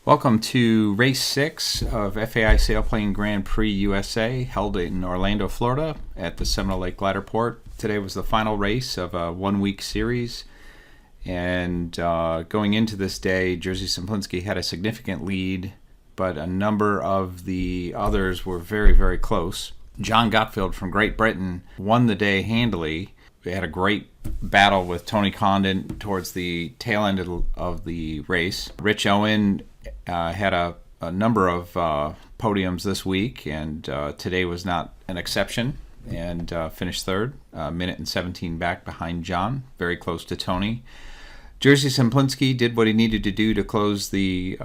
Welcome to Race 6 of FAI Sailplane Grand Prix USA, held in Orlando, Florida at the Seminole Lake Glider Port. Today was the final race of a one-week series, and going into this day, Jerzy Simplinski had a significant lead, but a number of the others were very, very close. Jon Gatfield from Great Britain won the day handily. We had a great battle with Tony Condon towards the tail end of the race. Owen had a number of podiums this week, and today was not an exception, and finished third, a minute and 17 back behind Jon, very close to Tony. Jerzy Simplinski did what he needed to do to close the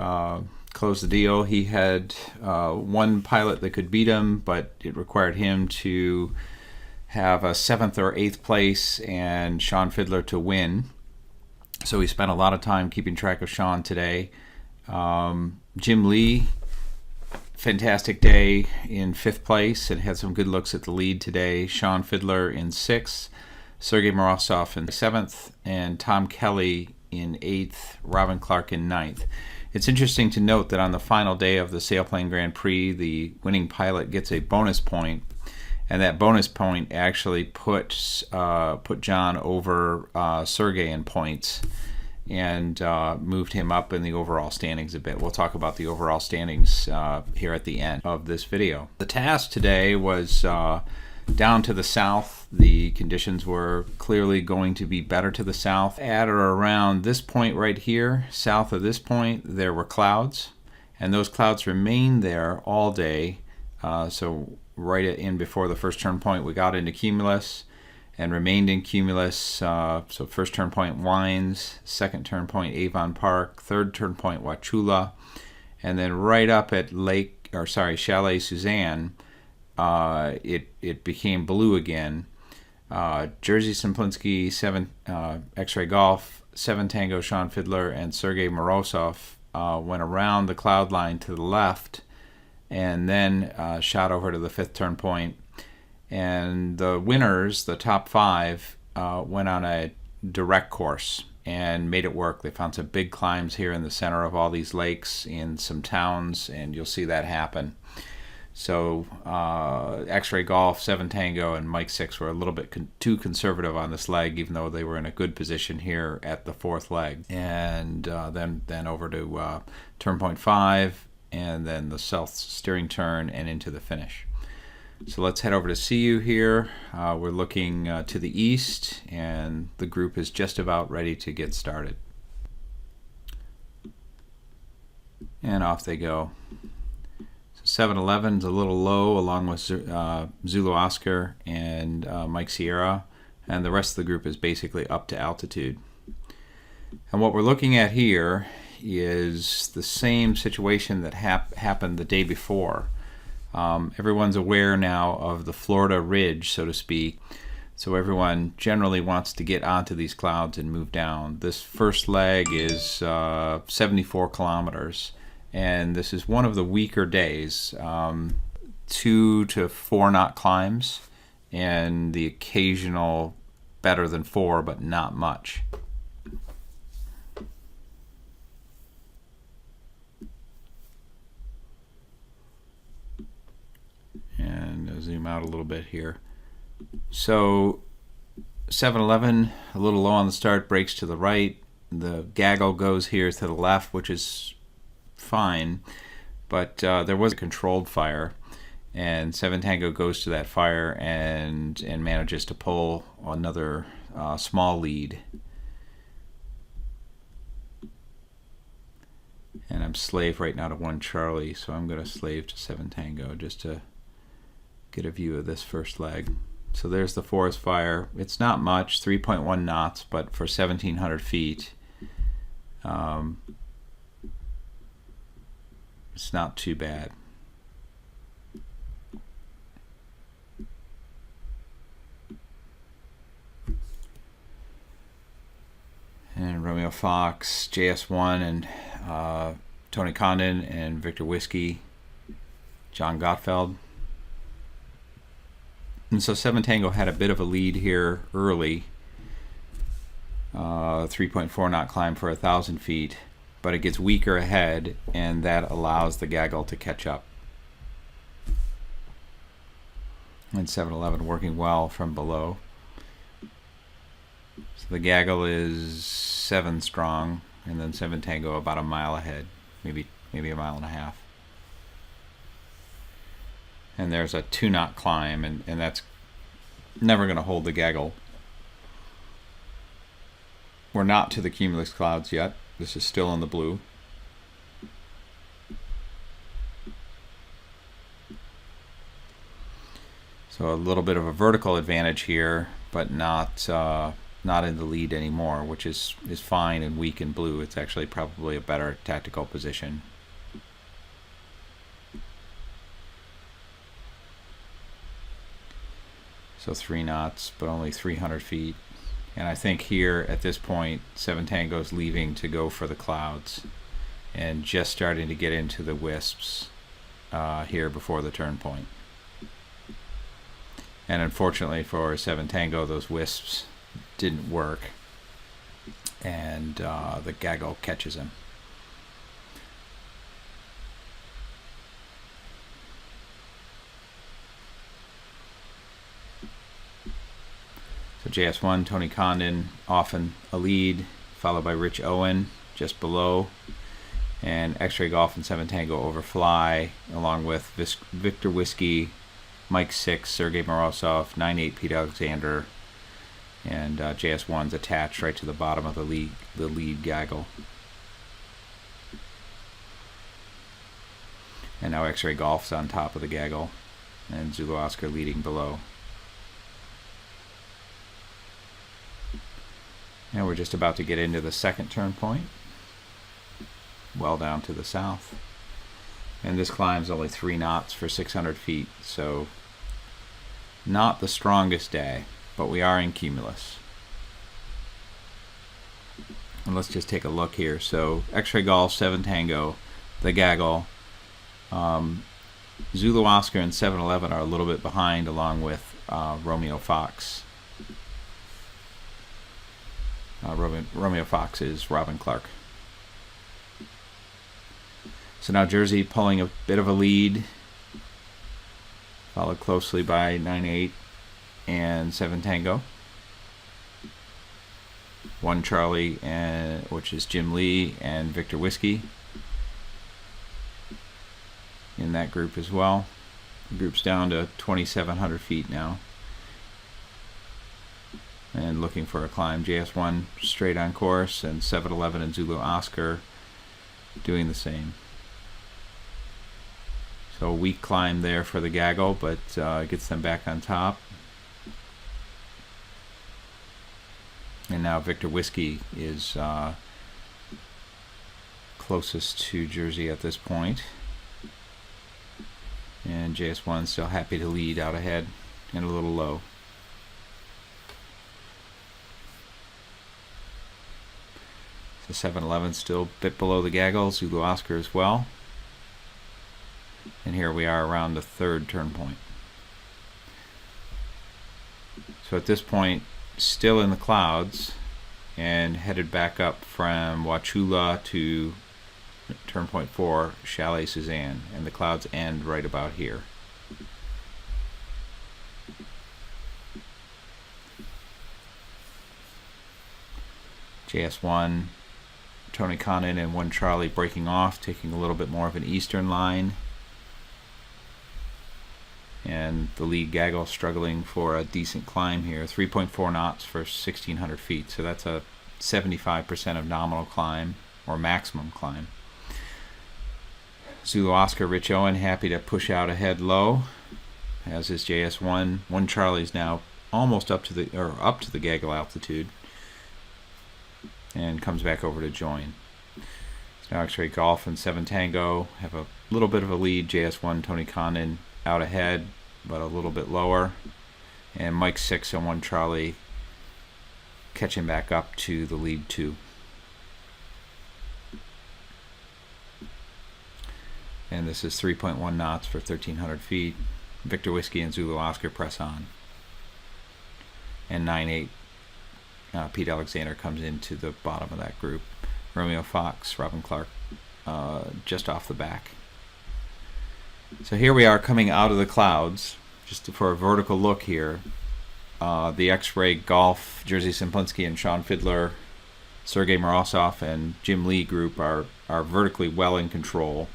deal. He had one pilot that could beat him, but it required him to have a 7th or 8th place and Sean Fiddler to win. So he spent a lot of time keeping track of Sean today. Jim Lee, fantastic day in 5th place and had some good looks at the lead today. Sean Fiddler in 6th, Sergei Morozov in 7th, and Tom Kelly in 8th, Robin Clark in 9th. It's interesting to note that on the final day of the Sailplane Grand Prix, the winning pilot gets a bonus point, and that bonus point actually put Jon over Sergei in points and moved him up in the overall standings a bit. We'll talk about the overall standings here at the end of this video. The task today was down to the south. The conditions were clearly going to be better to the south. At or around this point right here, south of this point, there were clouds, and those clouds remained there all day. So right in before the first turn point, we got into cumulus and remained in cumulus. So first turn point Wines, second turn point Avon Park, third turn point Wauchula, and then right up at Chalet Suzanne, it became blue again. Jerzy Simplinski, 7 X-Ray Golf, 7 Tango Sean Fiddler, and Sergei Morozov went around the cloud line to the left and then shot over to the 5th turn point. And the winners, the top 5, went on a direct course and made it work. They found some big climbs here in the center of all these lakes in some towns, and you'll see that happen. So X-Ray Golf, 7 Tango, and Mike 6 were a little bit too conservative on this leg, even though they were in a good position here at the 4th leg. And then over to turn point 5, and then the south steering turn and into the finish. So let's head over to SeeYou here. We're looking to the east, and the group is just about ready to get started. And off they go. 7-11 is a little low, along with Zulu Oscar and Mike Sierra, and the rest of the group is basically up to altitude. And what we're looking at here is the same situation that happened the day before. Everyone's aware now of the Florida Ridge, so to speak, so everyone generally wants to get onto these clouds and move down. This first leg is 74 kilometers. And this is one of the weaker days, 2 to 4 knot climbs, and the occasional better than 4, but not much. And I'll zoom out a little bit here. So 7-11, a little low on the start, breaks to the right. The gaggle goes here to the left, which is fine, but there was a controlled fire, and 7 Tango goes to that fire and manages to pull another small lead. And I'm slave right now to 1 Charlie, so I'm going to slave to 7 Tango just to get a view of this first leg. So there's the forest fire. It's not much, 3.1 knots, but for 1,700 feet, it's not too bad. And Romeo Fox, JS1, and Tony Condon, and Victor Whiskey, Jon Gatfield. And so 7 Tango had a bit of a lead here early. 3.4 knot climb for 1,000 feet. but it gets weaker ahead, and that allows the gaggle to catch up. And 7-11 working well from below. So the gaggle is 7 strong, and then 7 Tango about a mile ahead, maybe a mile and a half. And there's a 2-knot climb, and that's never going to hold the gaggle. We're not to the cumulus clouds yet. This is still in the blue. So a little bit of a vertical advantage here, but not in the lead anymore, which is fine and weak in blue. It's actually probably a better tactical position. So 3 knots, but only 300 feet. And I think here at this point, 7 Tango's leaving to go for the clouds and just starting to get into the wisps here before the turn point. And unfortunately for 7 Tango, those wisps didn't work, and the gaggle catches him. So JS1, Tony Condon, often a lead, followed by Rich Owen just below, and X-Ray Golf and 7 Tango overfly, along with Victor Whiskey, Mike 6, Sergey Morozov, 9-8 Pete Alexander, and JS1's attached right to the bottom of the lead gaggle. And now X-Ray Golf's on top of the gaggle, and Zulu Oscar leading below. And we're just about to get into the second turn point, well down to the south. And this climb's only 3 knots for 600 feet, so not the strongest day, but we are in cumulus. And let's just take a look here. So X-Ray Golf, 7 Tango, the gaggle. Zulu Oscar and 7-11 are a little bit behind, along with Romeo Fox. Romeo Fox is Robin Clark. So now Jersey pulling a bit of a lead, followed closely by 9-8 and 7 Tango. 1 Charlie, which is Jim Lee, and Victor Whiskey in that group as well. The group's down to 2,700 feet now, and looking for a climb. JS1 straight on course, and 7-11 and Zulu Oscar doing the same. So a weak climb there for the gaggle, but gets them back on top. And now Victor Whiskey is closest to Jersey at this point. And JS1 still happy to lead out ahead and a little low. So 7-11 still a bit below the gaggle, Zulu Oscar as well. And here we are around the third turn point. So at this point, still in the clouds and headed back up from Wauchula to turn point 4, Chalet Suzanne, and the clouds end right about here. JS1, Tony Condon and 1 Charlie breaking off, taking a little bit more of an eastern line. And the lead gaggle struggling for a decent climb here. 3.4 knots for 1,600 feet. So that's a 75% of nominal climb, or maximum climb. Zulu Oscar, Rich Owen happy to push out ahead low, as is JS1. 1 Charlie's now almost up to the gaggle altitude, and comes back over to join. So now X-Ray Golf and 7 Tango have a little bit of a lead. JS1, Tony Condon out ahead, but a little bit lower, and Mike 6 and 1 Charlie catching back up to the lead 2. And this is 3.1 knots for 1,300 feet. Victor Whiskey and Zulu Oscar press on, and 9-8 Pete Alexander comes into the bottom of that group. Romeo Fox, Robin Clark, just off the back. So here we are coming out of the clouds, just for a vertical look here. The X-Ray Golf, Jerzy Simplinski and Sean Fiedler, Sergei Morozov and Jim Lee group are vertically well in control.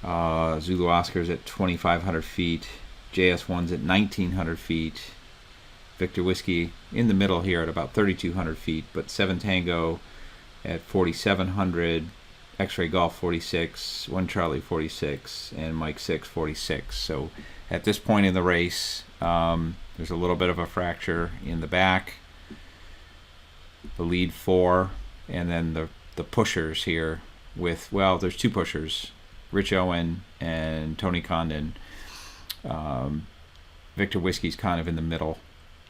Zulu Oscar's at 2,500 feet. JS1's at 1,900 feet. Victor Whiskey in the middle here at about 3,200 feet, but 7 Tango at 4,700. X-Ray Golf 46, 1 Charlie 46, and Mike 6 46. So at this point in the race, there's a little bit of a fracture in the back. The lead 4, and then the pushers here with, well, there's 2 pushers, Rich Owen and Tony Condon. Victor Whiskey's kind of in the middle,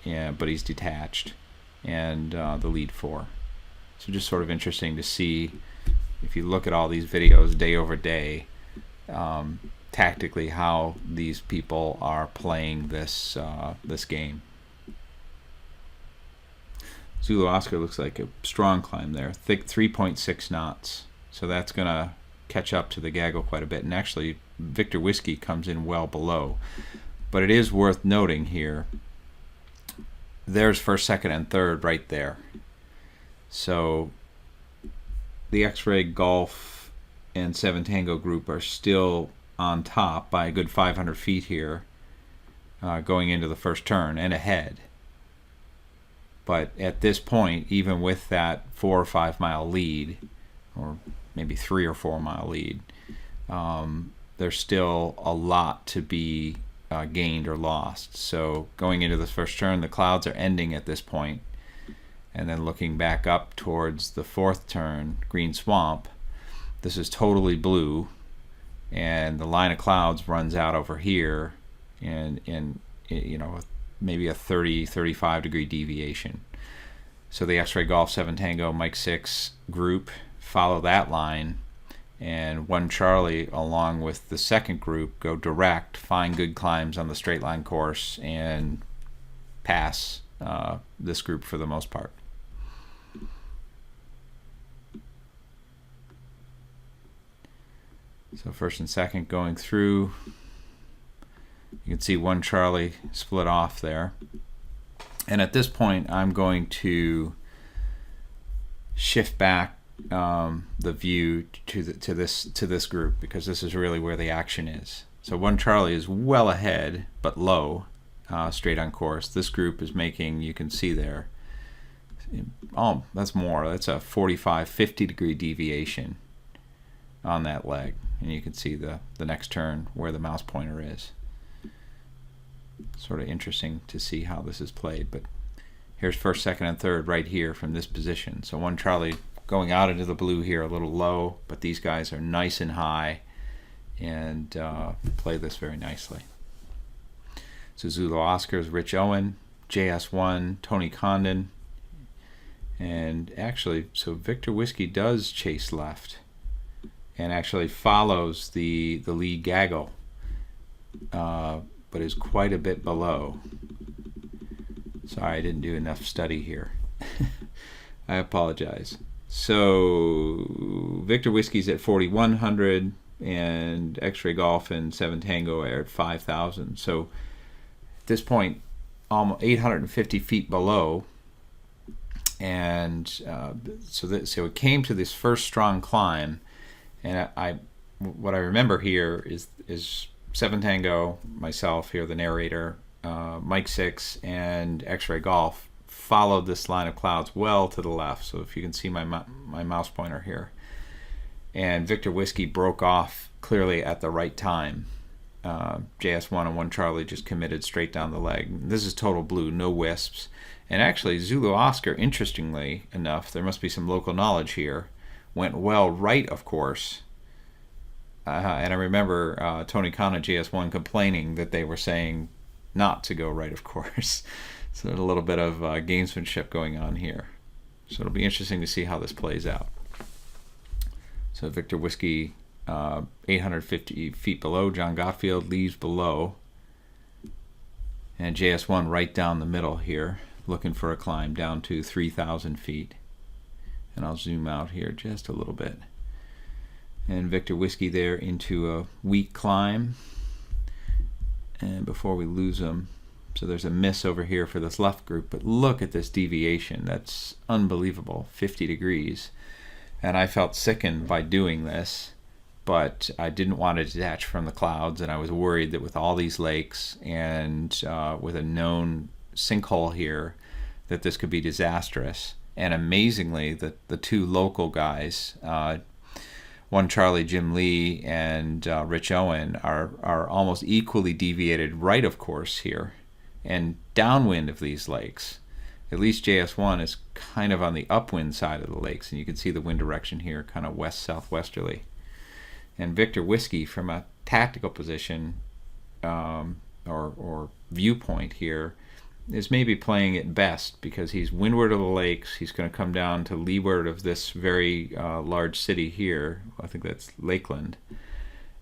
yeah, but he's detached, and the lead 4. So just sort of interesting to see, if you look at all these videos day over day, tactically how these people are playing this this game. Zulu Oscar looks like a strong climb there, thick 3.6 knots. So that's going to catch up to the gaggle quite a bit. And actually, Victor Whiskey comes in well below. But it is worth noting here, there's first, second, and third right there. So the X-Ray Golf and 7 Tango group are still on top by a good 500 feet here, going into the first turn and ahead. But at this point, even with that 4 or 5 mile lead, or maybe 3 or 4 mile lead, there's still a lot to be gained or lost. So going into this first turn, the clouds are ending at this point. And then looking back up towards the 4th turn, Green Swamp, this is totally blue, and the line of clouds runs out over here, and you know, maybe a 30-35 degree deviation. So the X-Ray Golf 7 Tango Mike 6 group follow that line, and 1 Charlie along with the second group go direct, find good climbs on the straight line course, and pass this group for the most part. So first and second going through. You can see 1 Charlie split off there. And at this point, I'm going to shift back the view to this group, because this is really where the action is. So 1 Charlie is well ahead, but low, straight on course. This group is making, you can see there, oh, that's more. That's a 45-50 degree deviation on that leg. And you can see the next turn where the mouse pointer is. Sort of interesting to see how this is played, but here's first, second, and third right here from this position. So 1 Charlie going out into the blue here a little low, but these guys are nice and high and play this very nicely. So Zulu Oscar's Rich Owen, JS1, Tony Condon, and actually, so Victor Whiskey does chase left and actually follows the lead gaggle, but is quite a bit below. Sorry, I didn't do enough study here. I apologize. So Victor Whiskey's at 4,100, and X-Ray Golf and 7 Tango are at 5,000. So at this point, almost 850 feet below. And so it came to this first strong climb, and what I remember here is 7 Tango, myself here, the narrator, Mike 6, and X-Ray Golf followed this line of clouds well to the left. So if you can see my mouse pointer here, and Victor Whiskey broke off clearly at the right time. JS1 and 1 Charlie just committed straight down the leg. This is total blue, no wisps. And actually, Zulu Oscar, interestingly enough, there must be some local knowledge here, went well right, of course. And I remember Tony Khan and JS1 complaining that they were saying not to go right, of course. So there's a little bit of gamesmanship going on here. So it'll be interesting to see how this plays out. So Victor Whiskey, 850 feet below. Jon Gatfield leaves below. And JS1 right down the middle here, looking for a climb down to 3,000 feet. And I'll zoom out here just a little bit. And Victor Whiskey there into a weak climb. And before we lose them, so there's a miss over here for this left group, but look at this deviation. That's unbelievable, 50 degrees. And I felt sickened by doing this, but I didn't want to detach from the clouds, and I was worried that with all these lakes and with a known sinkhole here, that this could be disastrous. And amazingly, the two local guys, one Charlie Jim Lee and Rich Owen, are almost equally deviated right of course here and downwind of these lakes. At least JS1 is kind of on the upwind side of the lakes, and you can see the wind direction here, kind of west-southwesterly. And Victor Whiskey, from a tactical position or viewpoint here, is maybe playing it best because he's windward of the lakes. He's going to come down to leeward of this very large city here. I think that's Lakeland.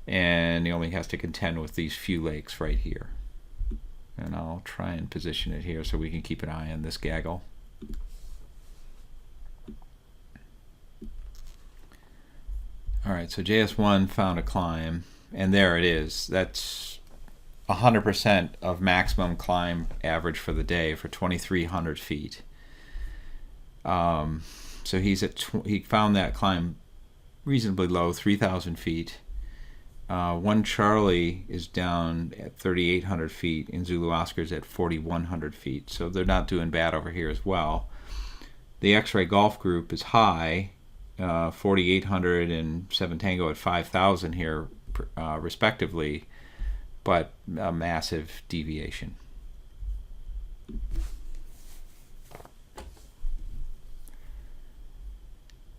And he only has to contend with these few lakes right here. And I'll try and position it here so we can keep an eye on this gaggle. Alright, so JS1 found a climb, and there it is. That's 100% of maximum climb average for the day for 2,300 feet. So he found that climb reasonably low, 3,000 feet. One Charlie is down at 3,800 feet, and Zulu Oscar's at 4,100 feet. So they're not doing bad over here as well. The X-Ray Golf group is high, 4,800 and 7 Tango at 5,000 here, respectively, but a massive deviation.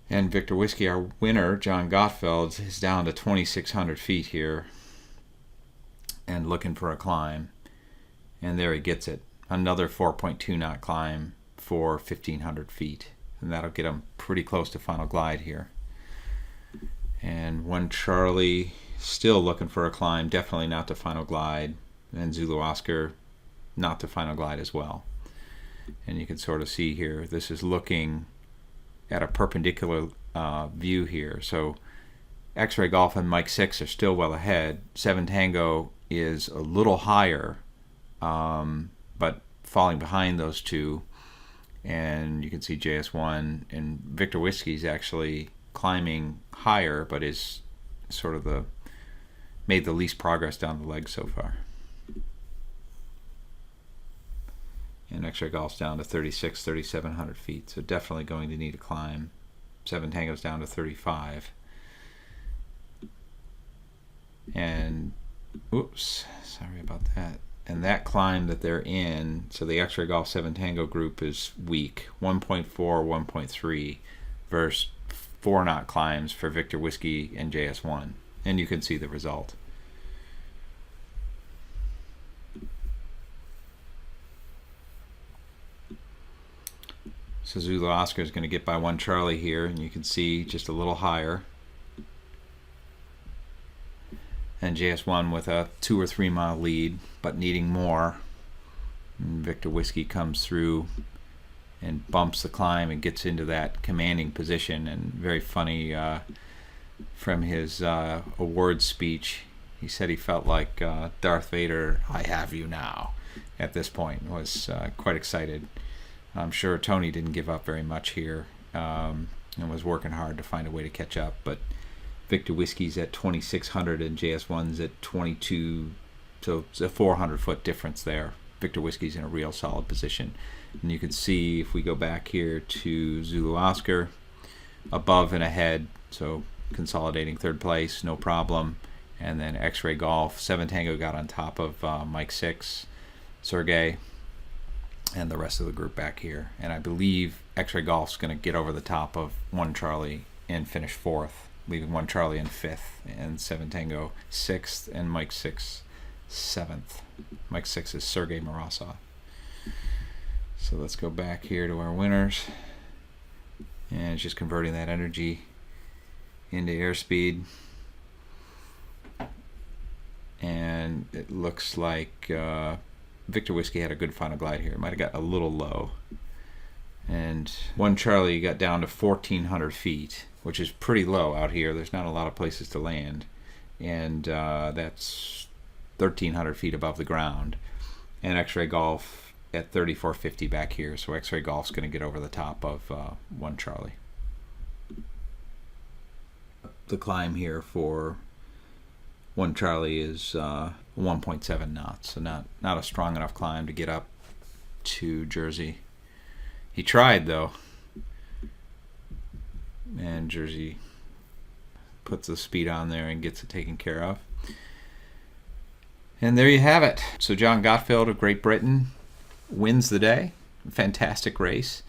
And Victor Whiskey, our winner, Jon Gatfield, is down to 2,600 feet here and looking for a climb. And there he gets it. Another 4.2 knot climb for 1,500 feet. And that'll get him pretty close to final glide here. And one Charlie, still looking for a climb, definitely not to final glide. And Zulu Oscar, not to final glide as well. And you can sort of see here, this is looking at a perpendicular view here. So X-Ray Golf and Mike 6 are still well ahead. 7 Tango is a little higher, but falling behind those two. And you can see JS1 and Victor Whiskey's actually climbing higher, but is sort of made the least progress down the leg so far. And X-Ray Golf's down to 3,700 feet, so definitely going to need a climb. 7 Tango's down to 35. And, oops, sorry about that. And that climb that they're in, so the X-Ray Golf 7 Tango group is weak, 1.4, 1.3 versus 4 knot climbs for Victor Whiskey and JS1. And you can see the result. So Zulu Oscar is going to get by one Charlie here, and you can see just a little higher. And JS1 with a 2 or 3 mile lead, but needing more. And Victor Whiskey comes through and bumps the climb and gets into that commanding position. And very funny from his award speech, he said he felt like Darth Vader, "I have you now," at this point. Was quite excited. I'm sure Tony didn't give up very much here and was working hard to find a way to catch up. But Victor Whiskey's at 2,600 and JS1's at 22, so it's a 400-foot difference there. Victor Whiskey's in a real solid position. And you can see, if we go back here to Zulu Oscar, above and ahead, so consolidating third place, no problem. And then X-Ray Golf, 7 Tango got on top of Mike 6, Sergey, and the rest of the group back here. And I believe X-Ray Golf's going to get over the top of one Charlie and finish 4th, leaving one Charlie in 5th, and 7 Tango 6th, and Mike 6 7th. Mike 6 is Sergey Morozov. So let's go back here to our winners, and it's just converting that energy into airspeed. And it looks like Victor Whiskey had a good final glide here. It might have got a little low. And one Charlie got down to 1,400 feet, which is pretty low out here. There's not a lot of places to land. And that's 1,300 feet above the ground. And X-Ray Golf at 3,450 back here. So X-Ray Golf's going to get over the top of one Charlie. The climb here for one Charlie is 1.7 knots. So not a strong enough climb to get up to Jersey. He tried, though. And Jersey puts the speed on there and gets it taken care of. And there you have it. So Jon Gatfield of Great Britain wins the day. Fantastic race.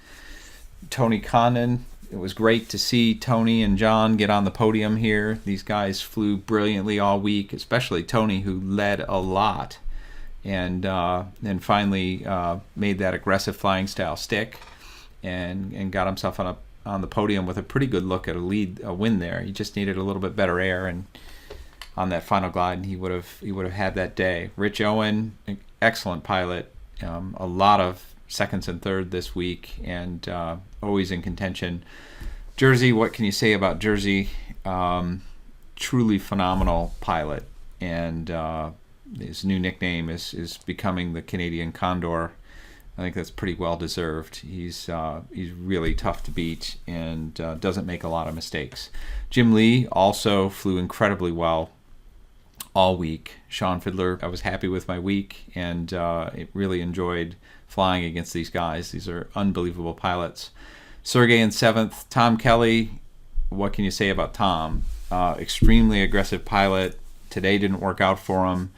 Tony Condon. It was great to see Tony and Jon get on the podium here. These guys flew brilliantly all week, especially Tony, who led a lot. And then finally made that aggressive flying style stick. And got himself on the podium with a pretty good look at a win there. He just needed a little bit better air, and on that final glide, he would have had that day. Rich Owen, excellent pilot, a lot of seconds and third this week, and always in contention. Jersey, what can you say about Jersey? Truly phenomenal pilot, and his new nickname is becoming the Canadian Condor. I think that's pretty well deserved. He's really tough to beat and doesn't make a lot of mistakes. Jim Lee also flew incredibly well all week. Sean Fiddler, I was happy with my week and really enjoyed flying against these guys. These are unbelievable pilots. Sergey in 7th. Tom Kelly, what can you say about Tom? Extremely aggressive pilot. Today didn't work out for him.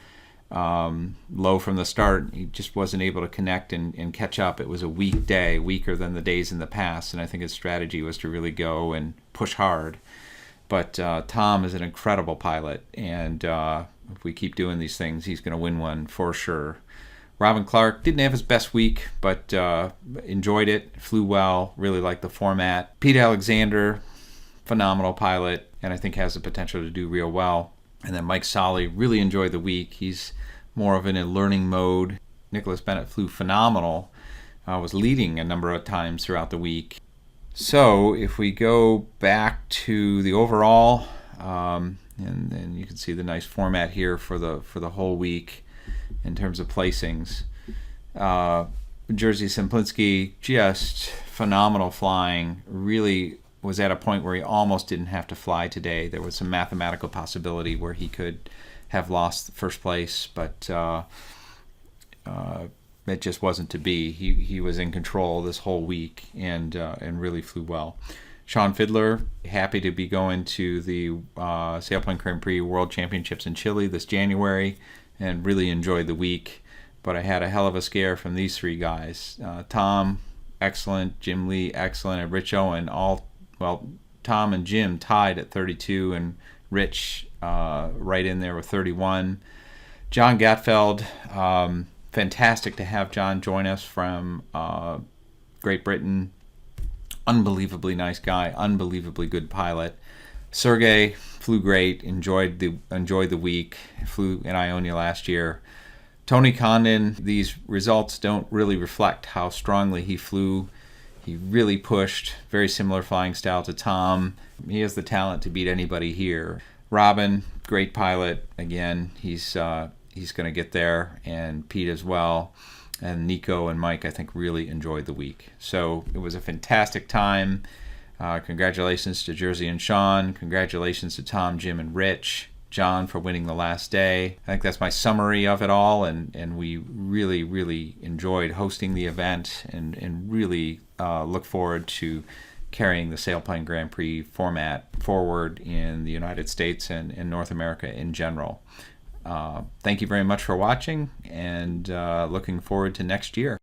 Low from the start. He just wasn't able to connect and catch up. It was a weak day, weaker than the days in the past, and I think his strategy was to really go and push hard. But Tom is an incredible pilot, and if we keep doing these things, he's going to win one for sure. Robin Clark didn't have his best week, but enjoyed it, flew well, really liked the format. Pete Alexander, phenomenal pilot, and I think has the potential to do real well. And then Mike Solly, really enjoyed the week. He's more of in a learning mode. Nicholas Bennett flew phenomenal. Was leading a number of times throughout the week. So if we go back to the overall, and then you can see the nice format here for the whole week in terms of placings. Jerzy Simplinski, just phenomenal flying. Really was at a point where he almost didn't have to fly today. There was some mathematical possibility where he could have lost first place, but it just wasn't to be. He was in control this whole week and really flew well. Sean Fiddler, happy to be going to the Sailplane Grand Prix World Championships in Chile this January, and really enjoyed the week. But I had a hell of a scare from these three guys. Tom, excellent. Jim Lee, excellent. And Rich Owen, Tom and Jim tied at 32, and Rich right in there with 31. Jon Gatfield, fantastic to have Jon join us from Great Britain. Unbelievably nice guy, unbelievably good pilot. Sergey flew great, enjoyed the week, flew in Ionia last year. Tony Condon, these results don't really reflect how strongly he flew. He really pushed, very similar flying style to Tom. He has the talent to beat anybody here. Robin, great pilot. Again, he's going to get there, and Pete as well. And Nico and Mike, I think, really enjoyed the week. So it was a fantastic time. Congratulations to Jersey and Sean. Congratulations to Tom, Jim, and Rich. Jon for winning the last day. I think that's my summary of it all, and we really, really enjoyed hosting the event and really look forward to carrying the Sailplane Grand Prix format forward in the United States and in North America in general. Thank you very much for watching, and looking forward to next year.